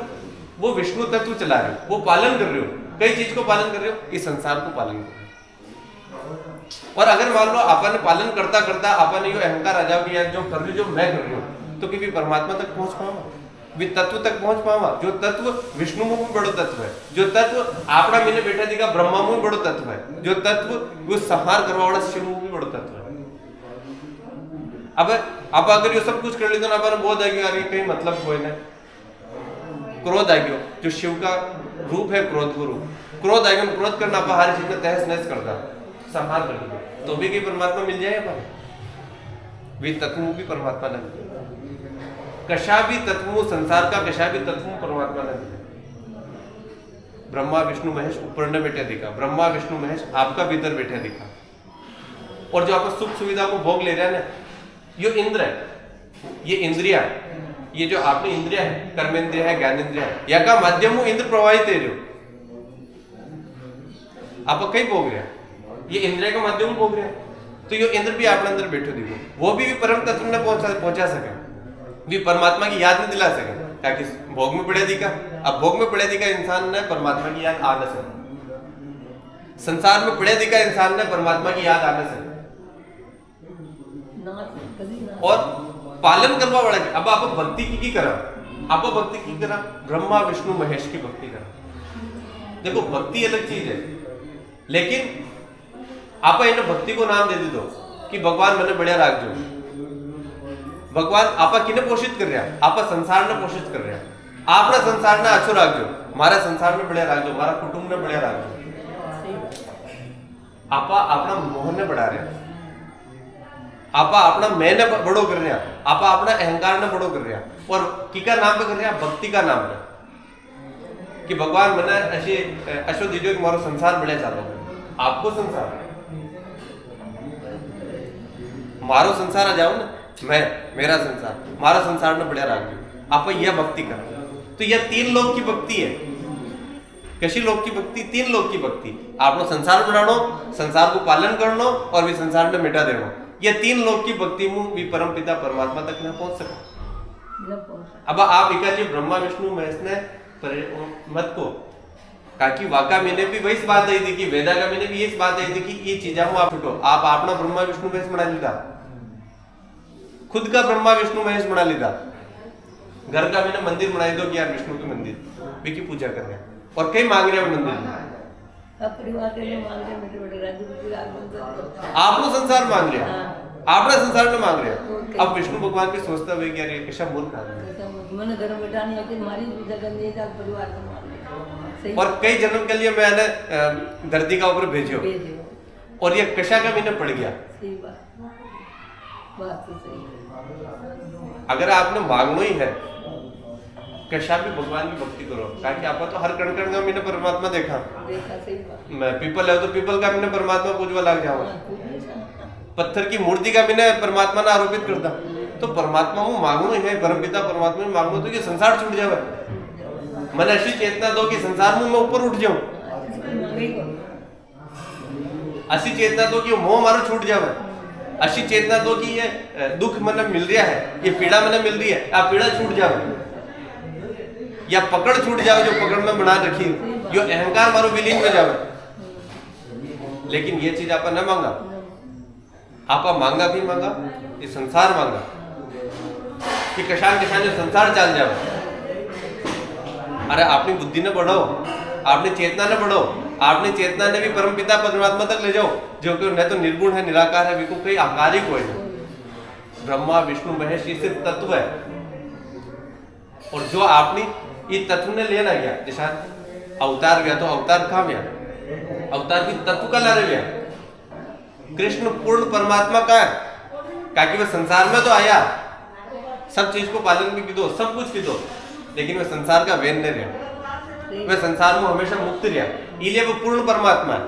वो विष्णु तत्व चला रहे हो, वो पालन कर रहे हो, कई चीज को पालन कर रहे हो, इस संसार को पालन कर रहे हो। और अगर मान लो अपन पालन करता करता अपन ये अहंकार आ जाओ कि यार जो कर रही जो मैं कर रही हूँ, तो कि परमात्मा तक पहुंच पाऊंगा, भी तत्व तक पहुंच पाऊंगा। जो तत्व विष्णु में भी बड़ो तत्व है, जो तत्व आपना मैंने बैठा दिखा ब्रह्मा में बड़ो तत्व है, जो तत्व वो संहार करवा वाला शिव में भी बड़ो तत्व है। अब अगर ये सब कुछ कर ली तो अपन बोध आ गया कहीं मतलब कोई ना, क्रोध आ गयो, जो शिव का रूप है क्रोध को रूप, क्रोध आएगा, क्रोध करना आप हर चीज में तहस नहस करता, संहार कर दिया, तो भी कोई परमात्मा मिल जाए अपन, वे तत्व भी परमात्मा न मिले, कशा भी तत्व संसार का कशा भी तत्व परमात्मा न मिले। ब्रह्मा विष्णु महेश ऊपर ने बैठे दिखा, ब्रह्मा विष्णु महेश आपका भीतर बैठे दिखा, और जो आपको सुख सुविधा को भोग ले रहा है ना, ये इंद्र है, ये इंद्रिया, ये जो आपने इंद्रिया है, कर्मेंद्रिया है, ज्ञानेंद्रिया है, या का माध्यम इंद्र प्रवाहित है, जो आप कहीं भोग रहे हैं, ये इंद्रिया का माध्यम भोग रहे हैं, तो ये इंद्र भी अपने अंदर बैठे दिखो, वो भी परम तत्व ने पहुंचा सके, भी परमात्मा की याद नहीं दिला सके, ताकि भोग में पड़े दिखा। अब भोग में पड़े दिखा इंसान ने परमात्मा की याद आ न सके, संसार में पड़े दिखा इंसान ने परमात्मा की याद आ न सके, और पालन करवा वाला। अब आप भक्ति की करा, आप भक्ति की करा ब्रह्मा विष्णु महेश की भक्ति करा। देखो भक्ति अलग चीज है, लेकिन आप इन भक्ति को नाम दे दो कि भगवान मैंने बढ़िया राख दो, भगवान आपा किने पोषित कर रहा, आपा संसार ने पोषित कर रहा, आपना संसार ने अच्छो राख दो, मारा संसार में बढ़िया राख दो, मारा कुटुंब ने बढ़िया राख दो, आपा अपना मोहन ने बढ़ा रहे, आपा अपना मैं ने बड़ो कर रहा, आपा अपना अहंकार ने बड़ो कर रहा, और किका नाम पे कर रहा, भक्ति का नाम पे, कि भगवान मैंने ऐसे अशो दीजिए कि मारो संसार बढ़िया चालो, आपको संसार मारो संसार आ जाओ ना, मैं मेरा संसार, मारा संसार ने बढ़िया राख दो, आप यह भक्ति करो। तो यह तीन लोग की भक्ति है, कशी लोग की भक्ति, तीन लोग की भक्ति, आपनो संसार बनानो, संसार को पालन करनो, और भी संसार ने मिटा देनो, ये तीन लोग की भक्ति में भी परम पिता परमात्मा तक न पहुंच सका। अब आप एकाची ब्रह्मा विष्णु महेश ने मत को ताकि वाका मैंने भी वही बात आई थी कि वेदा का मैंने भी ये बात आई थी कि ये चीजा हूं आप छुटो, आप अपना ब्रह्मा विष्णु महेश बना लीधा, खुद का ब्रह्मा विष्णु महेश बना लीधा, घर का मैंने मंदिर बनाई दो कि यार विष्णु के मंदिर भी की पूजा कर रहे हैं, और कई मांग रहे हैं मंदिर, परिवार के लिए मांग रहे, मेरे बड़े राज्य आपको संसार मांग रहे हैं, आपने संसार में मांग रहे हैं। अब विष्णु भगवान भी सोचता है कि यार ये कैसा मूर्ख आदमी है, मैंने घर बैठा नहीं है कि हमारी जगह नहीं था, परिवार को मांग, और कई जन्म के लिए मैंने धरती का ऊपर भेजो, और ये कशा का मैंने पड़ गया। सही बात तो सही। अगर आपने मांगना ही है कशा भी भगवान की भक्ति करो, ताकि आपको तो हर कण कण का मैंने परमात्मा देखा, सही बात। मैं पीपल है तो पीपल का मैंने परमात्मा पूजवा लग जाऊँ, पत्थर की मूर्ति का मैंने परमात्मा ने आरोपित करता, तो परमात्मा को मांगना ही है, परमपिता परमात्मा में मांगना तो ये संसार छूट जाए, मैंने ऐसी चेतना दो कि संसार में मैं ऊपर उठ जाऊं, मांगे को ऐसी चेतना दो कि मोह मारो छूट जावे, ऐसी चेतना दो कि ये दुख मैंने मिल रहा है, ये पीड़ा मैंने मिल रही है, आप पीड़ा छूट जावे, या पकड़ छूट जावे जो पकड़ में बना रखी, जो अहंकार मारो विलीन में जावे। लेकिन ये चीज आपा न मांगा, आपा मांगा भी मांगा ये संसार मांगा कि कशान कशान जो संसार चल जावे। अरे अपनी बुद्धि ने बढ़ाओ, आपने चेतना ने बढ़ाओ, आपने चेतना ने भी परम पिता परमात्मा तक ले जाओ, जो कि न तो निर्गुण है, निराकार है, बिल्कुल कोई आकार ही कोई नहीं। ब्रह्मा विष्णु महेश ये सिर्फ तत्व है, और जो आपने ये तत्व ने लेना गया, जैसा अवतार गया तो अवतार कहाँ गया, अवतार भी तत्व का ला रहे गया। कृष्ण पूर्ण परमात्मा का है, क्योंकि वह संसार में तो आया, सब चीज को पालन भी दो, सब कुछ भी दो, लेकिन वह संसार का वेद नहीं रहा, वह संसार में हमेशा मुक्त रहा, इसलिए वह पूर्ण परमात्मा है।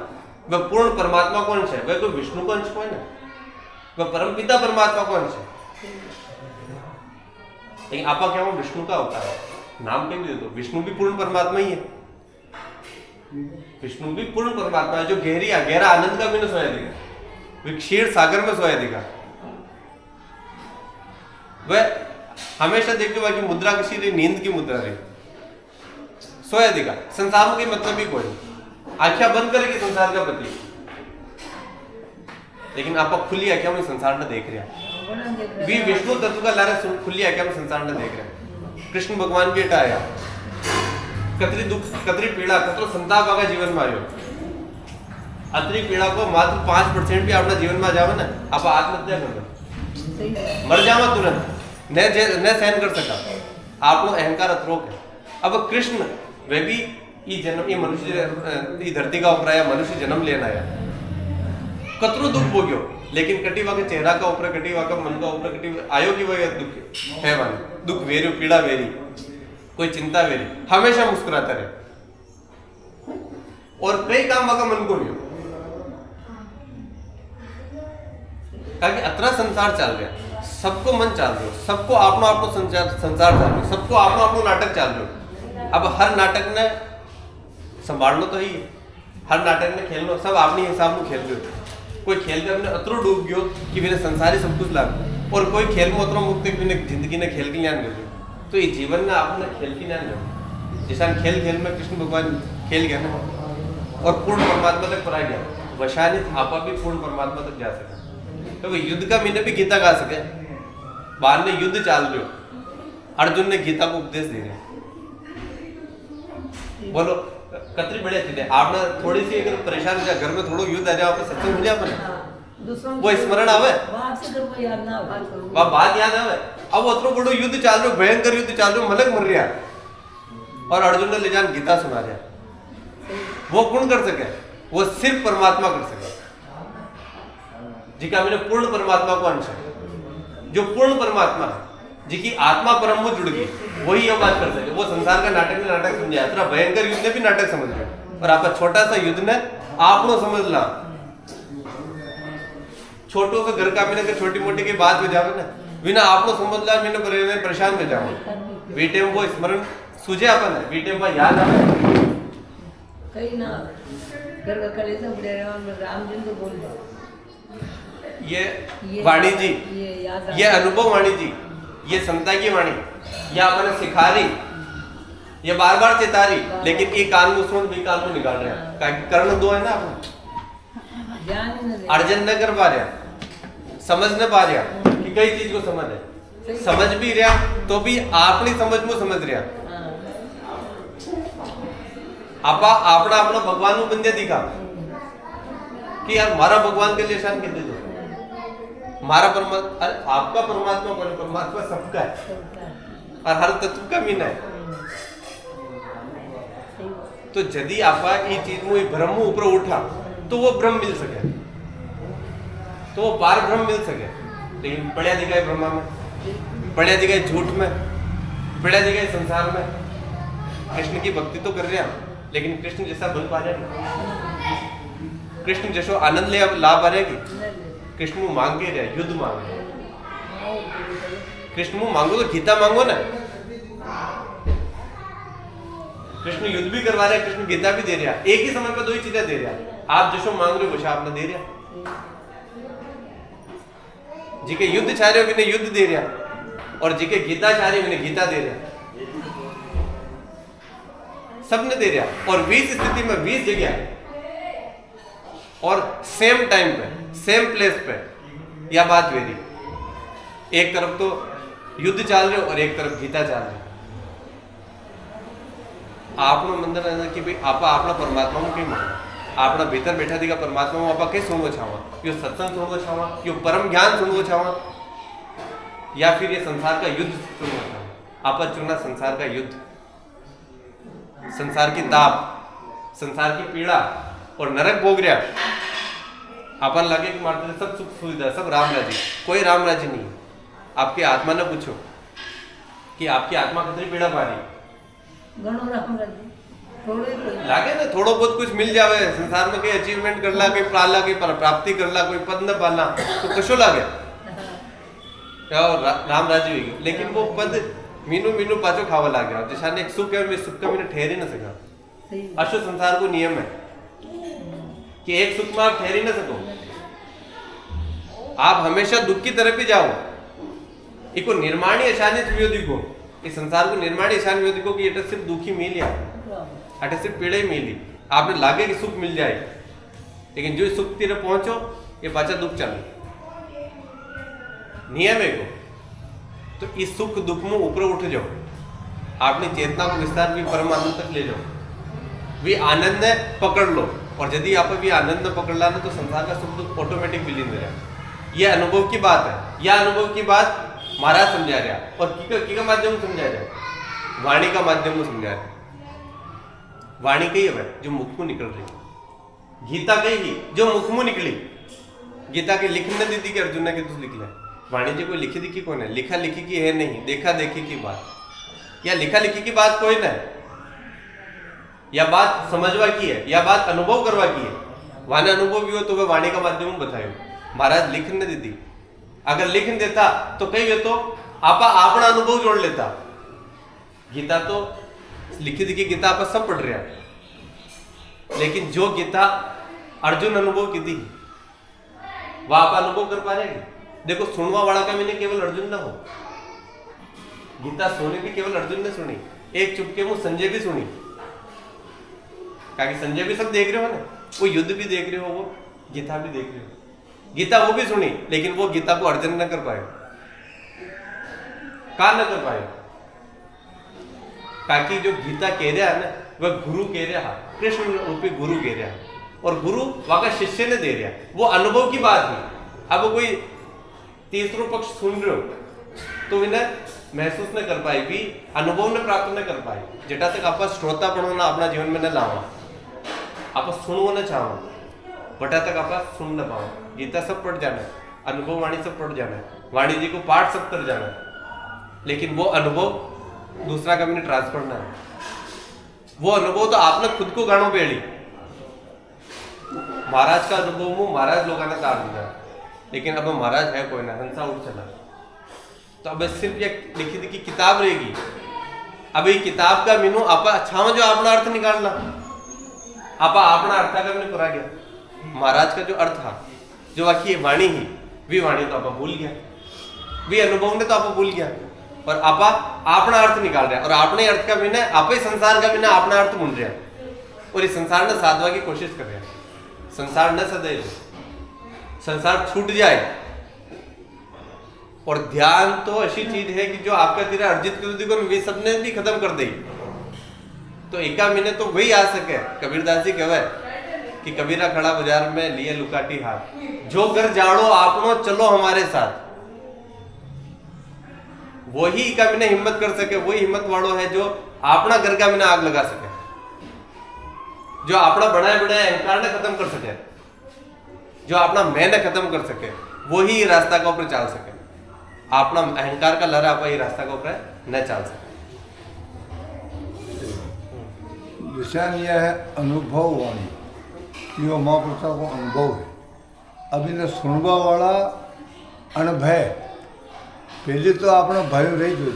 वह पूर्ण परमात्मा कौन से? वह कोई विष्णु का अंश कौन है, वह परम पिता परमात्मा कौन से? लेकिन आपा क्या वो विष्णु का होता है, नाम के भी दे दो, विष्णु भी पूर्ण परमात्मा ही है, विष्णु भी पूर्ण परमात्मा है, जो गहरा आनंद का भी न सोया देगा, वह क्षीर सागर में सोया देगा। वह हमेशा देखते हुआ कि मुद्रा किसी रही, नींद की मुद्रा रही, सोया देगा। संसार में कोई मतलब ही कोई नहीं, आंखें बंद करेगी संसार का प्रति, लेकिन आप खुली आंखें में संसार न देख रहे, भी विष्णु तत्व का लारे खुली आंखें में संसार न देख रहे। कृष्ण भगवान बेटा आया, कतरी दुख कतरी पीड़ा कतरो संताप आगा जीवन में आयो, अतरी पीड़ा को मात्र 5% भी अपना जीवन में जावे ना, आप आत्महत्या कर दो, मर जावा तुरंत, न सहन कर सका, आप लोग अहंकार अतरोक है। अब कृष्ण वे भी ये जन्म, ये मनुष्य ये धरती का ऊपर आया, मनुष्य जन्म लेना आया, कतरो दुख भोग्यो, लेकिन कटिवा के चेहरा का ऊपर, कटिवा का मन का ऊपर, कटिवा आयो कि वह दुख है वाले, दुख वेरी पीड़ा वेरी, कोई चिंता वेरी, हमेशा मुस्कुराता रहे, और कई काम वहां मन को भी, ताकि अतरा संसार चल रहा, सबको मन चल रहा, सबको आपनो आपनो संसार चल रहा, सबको आपनो आपनो नाटक चल रहा। अब हर नाटक ने संभालना तो ही है, हर नाटक ने खेलना, सब अपने हिसाब में खेल रहे हो। कोई खेल में अपने अतरो डूब गयो कि बिना संसारी सब कुछ लाग, और कोई खेल में उतरो मुक्त बिना जिंदगी ने खेल के ज्ञान कर। तो ये जीवन ने आपने खेल की ज्ञान कर, जैसा खेल खेल में कृष्ण भगवान खेल गया ना, और पूर्ण परमात्मा तक परा गया, वशानित आपा भी पूर्ण परमात्मा तक जा सका। तो वो युद्ध का मैंने भी गीता गा सके, बाहर ने युद्ध चाल रहे हो, अर्जुन ने गीता को उपदेश दे रहे, बोलो कतरी बढ़िया चीज है। आपने थोड़ी सी अगर परेशान हो जाए, घर में थोड़ा युद्ध आ जाए, आपको सत्संग मिल जाए, वो स्मरण आवे, वह बात याद आवे। अब उतरो बड़ो युद्ध चाल रहे हो, भयंकर युद्ध चाल रहे हो, मलक मर रहा, और अर्जुन ने ले जान गीता सुना रहा, वो कौन कर सके? वो सिर्फ परमात्मा कर सके, जिका मैंने पूर्ण परमात्मा को अंश है, जो पूर्ण परमात्मा है, जिसकी आत्मा परम में जुड़ गई, वही ये बात कर सके। वो संसार का नाटक ने नाटक समझा, इतना भयंकर युद्ध ने भी नाटक समझ रहे, और आपका छोटा सा युद्ध ने आप लोग समझ ला, छोटों से घर का मैंने छोटी मोटी की बात हो जावे ना, बिना आप लोग समझ ला, मैंने परेशान में जाऊँ, बेटे वो स्मरण सूझे अपन है, बेटे वो याद आवे कहीं ना घर का कलेजा उड़े रहा, राम जी को बोल दो, ये वाणी जी, ये अनुभव वाणी जी, ये संता की वाणी, ये आपने सिखा रही, ये बार बार चेता रही, लेकिन ये कान में सुन भी कान में निकाल रहे हैं, कर्ण दो है ना, अर्जन न कर पा रहा, समझ न पा रहा कि कई चीज को समझ है, समझ भी रहा तो भी अपनी समझ में समझ रहा, आपा अपना अपना भगवान को बंदे दिखा कि यार मारा भगवान के लिए शान कहते दो, हमारा परमात्मा, अरे आपका परमात्मा कौन है? परमात्मा सबका है, और हर तत्व का मीना है। तो यदि आप ये चीज में ब्रह्म ऊपर उठा, तो वो ब्रह्म मिल सके, तो वो पार ब्रह्म मिल सके। लेकिन पढ़िया दिखाए ब्रह्मा में, पढ़िया दिखाए झूठ में, पढ़िया दिखाए संसार में, कृष्ण की भक्ति तो कर रहे हैं, लेकिन कृष्ण जैसा बल पा रहे, कृष्ण जैसो आनंद ले ला पा रहे कि कृष्ण मांग के रहे, युद्ध मांगे, कृष्ण मांगो तो गीता मांगो ना, कृष्ण युद्ध भी करवा रहे, कृष्ण गीता भी दे रहा, एक ही समय पर दो ही चीजें दे रहा। आप जशो मांग रहे हो वशा आपने दे रहा, जी के युद्ध चाह रहे हो उन्हें युद्ध दे रहा, और जी के गीता चाह रहे हो उन्हें गीता दे रहा, सबने दे रहा। और 20 स्थिति में 20 जगह और सेम टाइम पे सेम प्लेस पे यह बात वेरी, एक तरफ तो युद्ध चल रहे हो और एक तरफ गीता चल रही। आपनो मंदिर है कि भाई आपा अपना परमात्मा में कहीं मांगना, अपना भीतर बैठा दिखा परमात्मा में आपा कहीं सुनना चाहवा, यो सत्संग सुनना चाहवा, यो परम ज्ञान सुनना चाहवा, या फिर ये संसार का युद्ध सुनना चाहवा। आपा चुनना संसार का युद्ध, संसार की ताप, संसार की पीड़ा और नरक भोग रहा। अपन लगे कि मारते सब सुख सुविधा, सब राम राज्य, कोई राम राज्य नहीं। आपकी आत्मा ने पूछो कि आपकी आत्मा कितनी पीड़ा पा रही, घणो राम राज्य थोड़े लागे ना थोड़ो बहुत कुछ मिल जावे संसार में, कोई अचीवमेंट कर ला, कोई पाला, कोई प्राप्ति कर ला, कोई पद न पाला तो कशो लागे राम राज्य हुई। लेकिन वो पद मीनू मीनू पाचो खावा लाग गया, जैसा एक सुख है, सुख का मैंने ठहर ही ना सका। अशुद्ध संसार को नियम है कि एक सुख में आप ठहर ही ना सको, आप हमेशा दुख की तरफ ही जाओ। इको निर्माणी अशानी विरोधी को, इस संसार को निर्माणी अशानी विरोधी को कि सिर्फ दुखी मिल या अटे सिर्फ पीड़े ही मिली, आपने लागे कि सुख मिल जाए, लेकिन जो सुख तेरे पहुंचो ये पाचा दुख चले, नियम है को। तो इस सुख दुख में ऊपर उठ जाओ, आपने चेतना को विस्तार भी परम आनंद तक ले जाओ, भी आनंद ने पकड़ लो। और यदि आप भी आनंद न पकड़ लाना तो संसार का सुख दुख ऑटोमेटिक विलीन हो जाए। यह अनुभव की बात है, यह अनुभव की बात महाराज समझा रहा, और की का माध्यम समझा रहा, वाणी का माध्यम में समझा रहा। वाणी कही है जो मुख में निकल रही, गीता कही ही जो मुख में निकली। गीता के लिखने दी थी कि अर्जुन ने कि तू लिख ले, वाणी जी कोई लिखी दिखी कौन है, लिखा लिखी की है नहीं, देखा देखी की बात, या लिखा लिखी की बात कोई ना है, या बात समझवा की है, या बात अनुभव करवा की है। वाने अनुभव भी हो तो वह वाणी का माध्यम बतायो। महाराज लिखने दी थी, अगर लिख देता तो कही तो आपा अपना अनुभव जोड़ लेता। गीता तो लिखी दिखी गीता आप सब पढ़ रहे हैं, लेकिन जो गीता अर्जुन अनुभव की थी वह आप अनुभव कर पा रहे हैं। देखो सुनवा वाला का मैंने केवल अर्जुन ना हो, गीता सुनी भी केवल अर्जुन ने सुनी, एक चुपके मुंह संजय भी सुनी, क्योंकि संजय भी सब देख रहे हो ना, वो युद्ध भी देख रहे हो, वो गीता भी देख रहे हो, गीता वो भी सुनी, लेकिन वो गीता को अर्जन न कर पाए। का न कर पाए, ताकि जो गीता कह रहा है ना वह गुरु कह रहा, कृष्ण रूपी गुरु कह रहा, और गुरु वहां शिष्य ने दे रहा, वो अनुभव की बात है। अब कोई तीसरा पक्ष सुन रहे हो तो इन्हें महसूस न कर पाए, भी अनुभव न प्राप्त न कर पाए। जेटा तक आप श्रोता पढ़ो ना अपना जीवन में न लावा, आप सुनवो न चाहो, बटा तक आप सुन न पाओ। गीता सब पढ़ जाना है, अनुभव वाणी सब पढ़ जाना है, वाणी जी को पाठ सब कर जाना है, लेकिन वो अनुभव दूसरा कभी नहीं ट्रांसफर ना है। वो अनुभव तो आपने खुद को गाणो बेड़ी, महाराज का अनुभव मुंह महाराज लोगों ने तार दिया, लेकिन अब महाराज है कोई ना, हंसा उठ चला, तो अब सिर्फ ये लिखी दिखी किताब रहेगी। अब ये किताब का मीनू आप अच्छा में जो अपना अर्थ निकालना, आप अपना अर्थ का मैंने करा गया, महाराज का जो अर्थ था, जो बाकी वाणी ही भी वाणी तो आप भूल गया, भी अनुभव ने तो आप भूल गया, और आप अपना अर्थ निकाल रहे हैं, और अपने अर्थ का बिना आप ही संसार का बिना अपना अर्थ ढूंढ रहे हैं, और इस संसार ने साधवा की कोशिश कर रहे हैं। संसार न सदैव, संसार छूट जाए, और ध्यान तो ऐसी चीज है कि जो आपका तेरा अर्जित कर वे सबने भी खत्म कर दी, तो एका महीने तो वही आ सके। कबीरदास जी कहे कि कबीरा खड़ा बाजार में लिए लुकाटी हाथ, जो घर जाड़ो आपनो चलो हमारे साथ। वही का बिना हिम्मत कर सके, वही हिम्मत वालों है जो अपना घर का बिना आग लगा सके, जो अपना बनाए बनाए अहंकार ने खत्म कर सके, जो अपना मैं ने खत्म कर सके, वही रास्ता का ऊपर चल सके। अपना अहंकार का लहरा आप रास्ता का ऊपर न चल सके। विषय यह है अनुभव वाणी, यो महापुरुषों को अनुभव है। अब इन्हें सुनवा वाला अनुभव, पहले तो आपने भय रही जो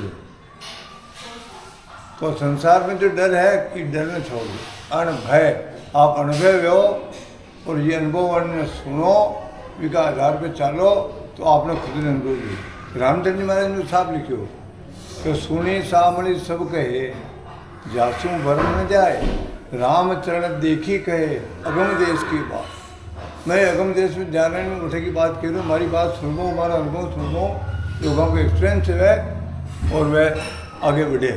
तो संसार में जो डर है कि डर न छोड़ो, अणभय, आप अनुभव हो और ये अनुभव वर्णन सुनो, इसका आधार पे चालो तो आपने खुद ने अनुभव लिया। रामचंद्र जी महाराज ने साफ लिखो कि सुनी सामणी सब कहे, जासू भर न जाए, रामचरण देखी कहे, अगम देश की बात। मैं अगम देश में जाने में उठे की बात कह रहा हूँ, हमारी बात सुन लो, हमारा अनुभव सुन लो, लोगों को एक्सपीरियंस है और वह आगे बढ़े।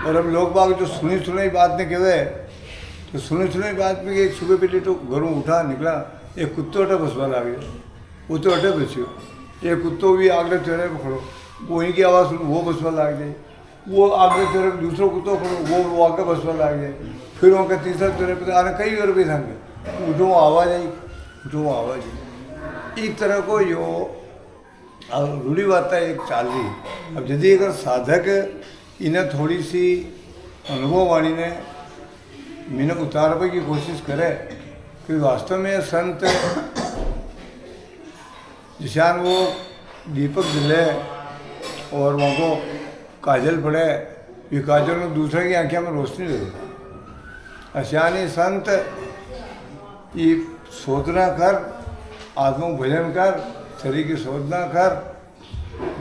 और अब लोग बाग जो सुनी सुनाई बात ने कहे, तो सुनी सुनाई बात में एक सुबह पहले तो घरों उठा निकला, एक कुत्तो अटे बसवा आ गया, वो तो अटे बच्चों, एक कुत्तो भी आगले चेहरे पर खड़ो, वो इनकी आवाज़ सुन वो बसवा लाग गई, वो आगे चेहरे पर दूसरा कुत्तो खड़ो वो आगे बसवा लाग गए, फिर उनका तीसरा चेहरे पर आने कई और भी संगे उठो आवाज़ आई, उठो आवाज़ आई। इस तरह को यो रूढ़ी बात है एक चाल रही। अब यदि अगर साधक इन्हें थोड़ी सी अनुभव वाणी ने मीनक उतारने की कोशिश करे कि वास्तव में संत जिसान वो दीपक जले और वहाँ को काजल पड़े, ये काजल में दूसरे की आंखें में रोशनी लगे, अशानी संत ये शोधना कर, आत्मा भजन कर, शरीर की शोधना कर,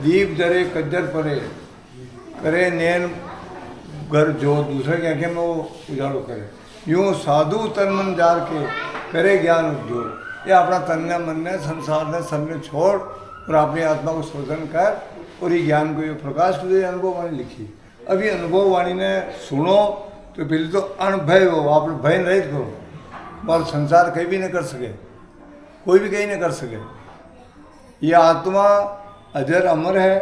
दीप जरे कज्जर परे करे नैन घर जो दूसरे की आंखें में वो उजाड़ो करे, यूँ साधु तन मन जार के करे ज्ञान उद्योग। ये अपना तन ने मन ने संसार ने सब ने छोड़ और अपनी आत्मा को शोधन कर और ये ज्ञान को ये प्रकाश को ये अनुभव वाणी लिखी। अब ये अनुभव वाणी ने सुनो तो पहले तो अणभय हो, आप भय रहित करो, और संसार कहीं भी नहीं कर सके, कोई भी कहीं नहीं कर सके। यह आत्मा अजर अमर है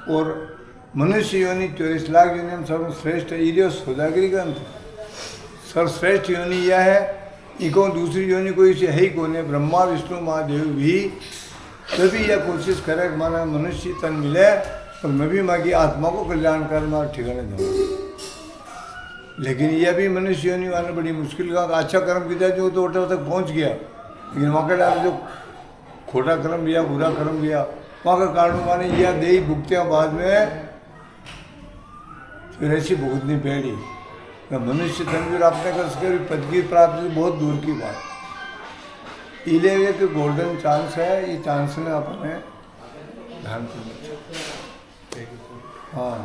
और मनुष्य योनि 24 लाख योनि में सर्वश्रेष्ठ है। ये सौदागरी ग्रंथ सर्वश्रेष्ठ योनि यह है, इको दूसरी योनि कोई से है ही कौन है। ब्रह्मा विष्णु महादेव भी तभी यह कोशिश करे कि माना मनुष्य तन मिले और मैं भी माँ की आत्मा को कल्याण कर मार ठिकाने दूँ। लेकिन यह भी मनुष्य योनि वाले बड़ी मुश्किल का अच्छा कर्म किया जो तो ओटे तक पहुँच गया, लेकिन वहाँ के डाल जो खोटा कर्म लिया बुरा कर्म लिया वहाँ का कारण माने यह दे भुगतियाँ बाद में फिर ऐसी भुगतनी पड़ी। मनुष्य तन भी आपने कर सके पद की प्राप्ति बहुत दूर की बात। इले एक गोल्डन चांस है, ये चांस में अपने ध्यान करना चाहिए। हाँ।